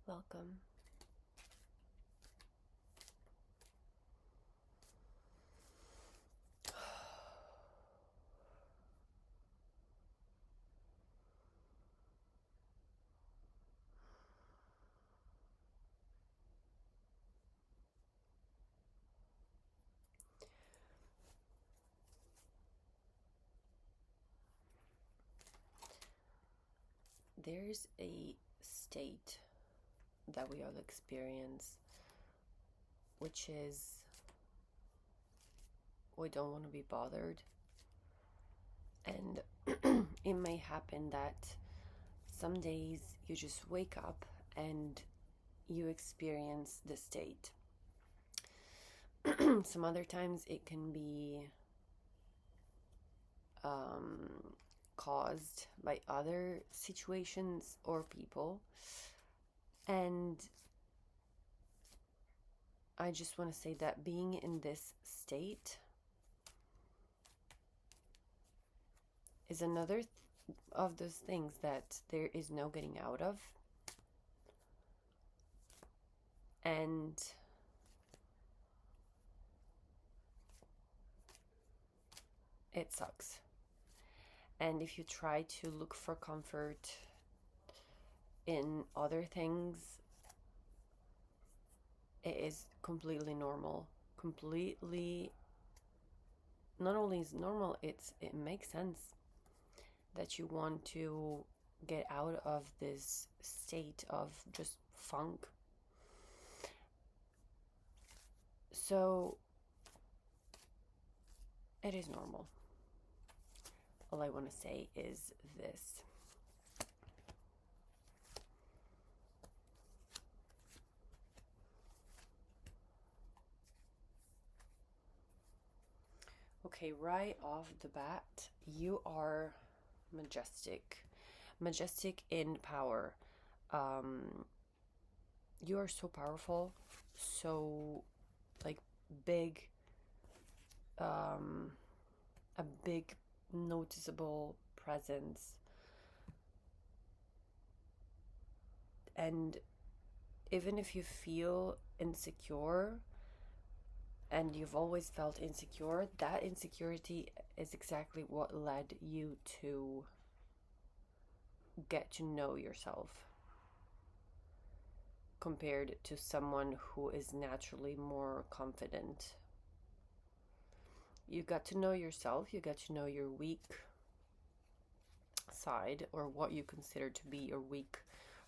Welcome. There's a state that we all experience, which is we don't want to be bothered. And it may happen that some days you just wake up and you experience the state. Some other times it can be caused by other situations or people. And I just want to say that being in this state is another of those things that there is no getting out of. And it sucks. And if you try to look for comfort in other things, it is completely normal. Completely, not only is normal, it makes sense that you want to get out of this state of just funk. So it is normal. All I want to say is this. Okay, right off the bat, you are majestic. Majestic in power. You are so powerful, so like big, a big noticeable presence. And even if you feel insecure, and you've always felt insecure, that insecurity is exactly what led you to get to know yourself compared to someone who is naturally more confident. You got to know yourself, you got to know your weak side, or what you consider to be your weak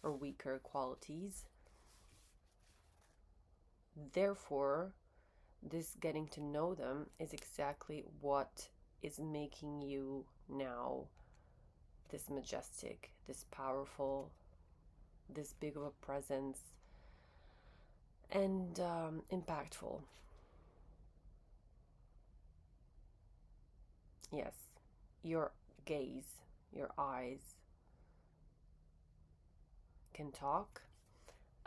or weaker qualities. Therefore, this getting to know them is exactly what is making you now this majestic, this powerful, this big of a presence, and impactful. Yes, your gaze, your eyes can talk,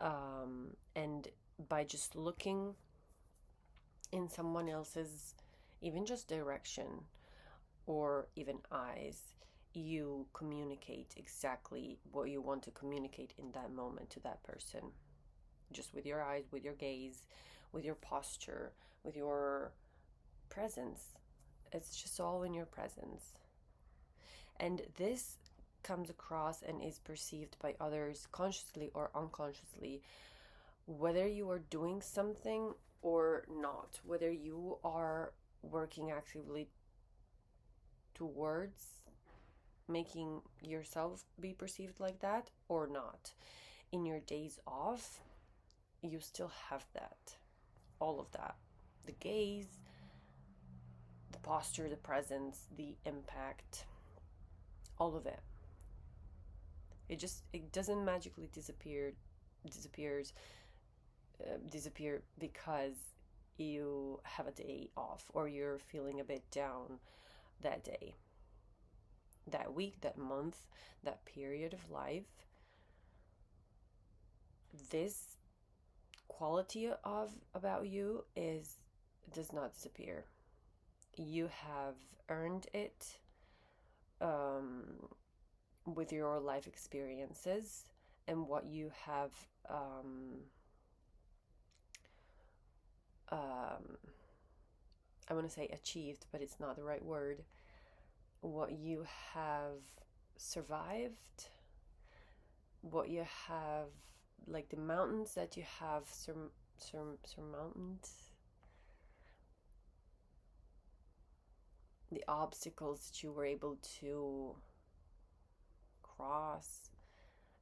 and by just looking in someone else's, even just direction or even eyes, you communicate exactly what you want to communicate in that moment to that person. Just with your eyes, with your gaze, with your posture, with your presence. It's just all in your presence. And this comes across and is perceived by others consciously or unconsciously, whether you are doing something or not, whether you are working actively towards making yourself be perceived like that or not. In your days off, you still have that, all of that, the gaze, the posture, the presence, the impact, all of it. It doesn't magically disappear because you have a day off or you're feeling a bit down that day, that week, that month, that period of life. This quality of about you does not disappear. You have earned it with your life experiences, and what you have um, um, I want to say achieved, but it's not the right word. What you have survived, what you have, like the mountains that you have surmounted, the obstacles that you were able to cross,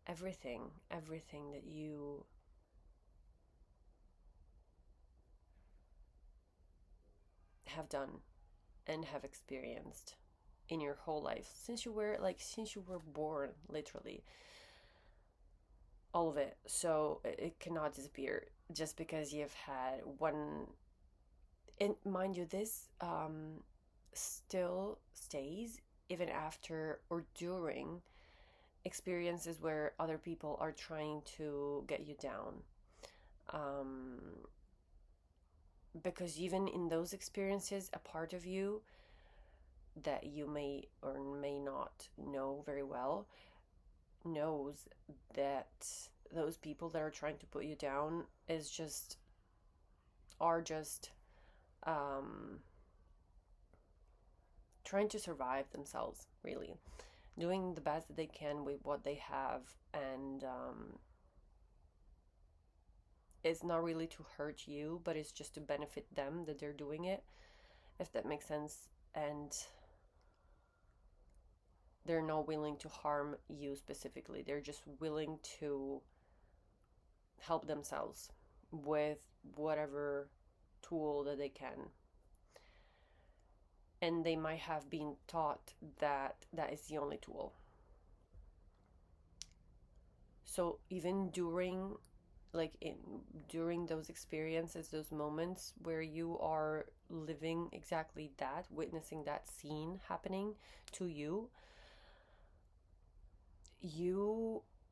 everything that you have done and have experienced in your whole life since you were born, literally all of it. So it cannot disappear just because you've had one. And mind you, this still stays even after or during experiences where other people are trying to get you down. Um, because even in those experiences, a part of you that you may or may not know very well knows that those people that are trying to put you down are just um, trying to survive themselves, really doing the best that they can with what they have, and it's not really to hurt you, but it's just to benefit them that they're doing it, if that makes sense. And they're not willing to harm you specifically, they're just willing to help themselves with whatever tool that they can. And they might have been taught that that is the only tool. So even during those experiences, those moments where you are living exactly that, witnessing that scene happening to you,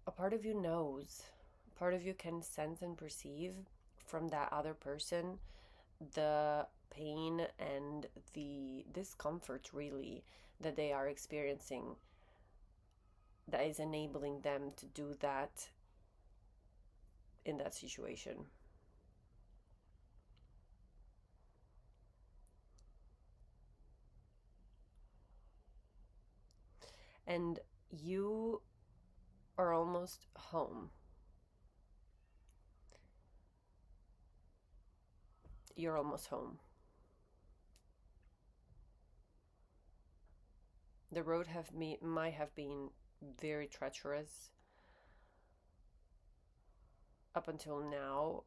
a part of you knows, a part of you can sense and perceive from that other person the pain and the discomfort, really, that they are experiencing, that is enabling them to do that in that situation. And you are almost home. You're almost home. The road might have been very treacherous up until now.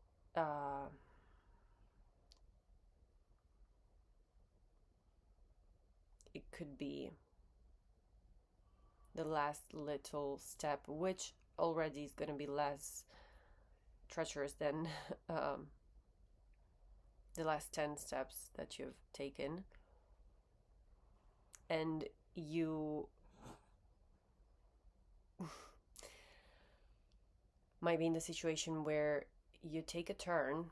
It could be the last little step, which already is going to be less treacherous than the last 10 steps that you've taken. And you might be in the situation where you take a turn,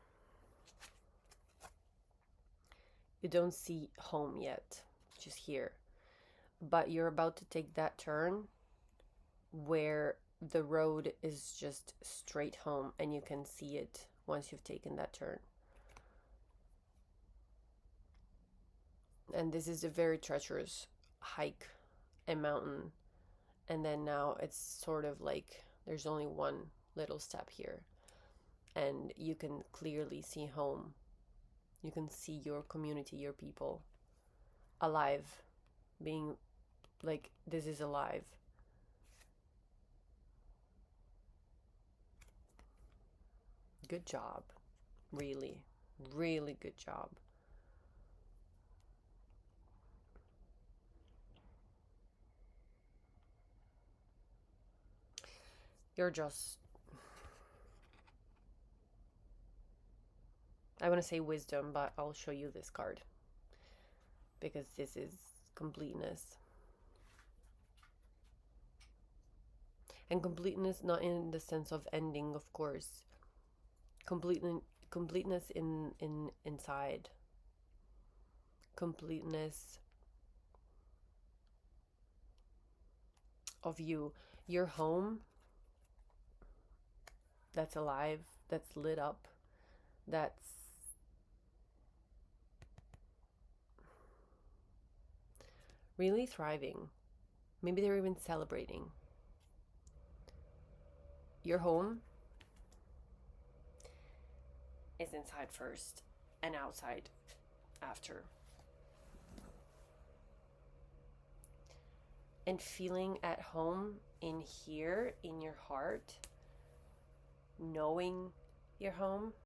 you don't see home yet, just here, but you're about to take that turn where the road is just straight home and you can see it once you've taken that turn. And this is a very treacherous hike and mountain, and then now it's sort of like there's only one little step here and you can clearly see home. You can see your community, your people alive, being like, this is alive. Good job. Really, really good job. You're just, I want to say wisdom, but I'll show you this card because this is completeness. And completeness not in the sense of ending, of course. Completeness in inside. Completeness of you. Your home that's alive, that's lit up, that's really thriving. Maybe they're even celebrating. Your home is inside first and outside after. And feeling at home in here, in your heart, knowing your home,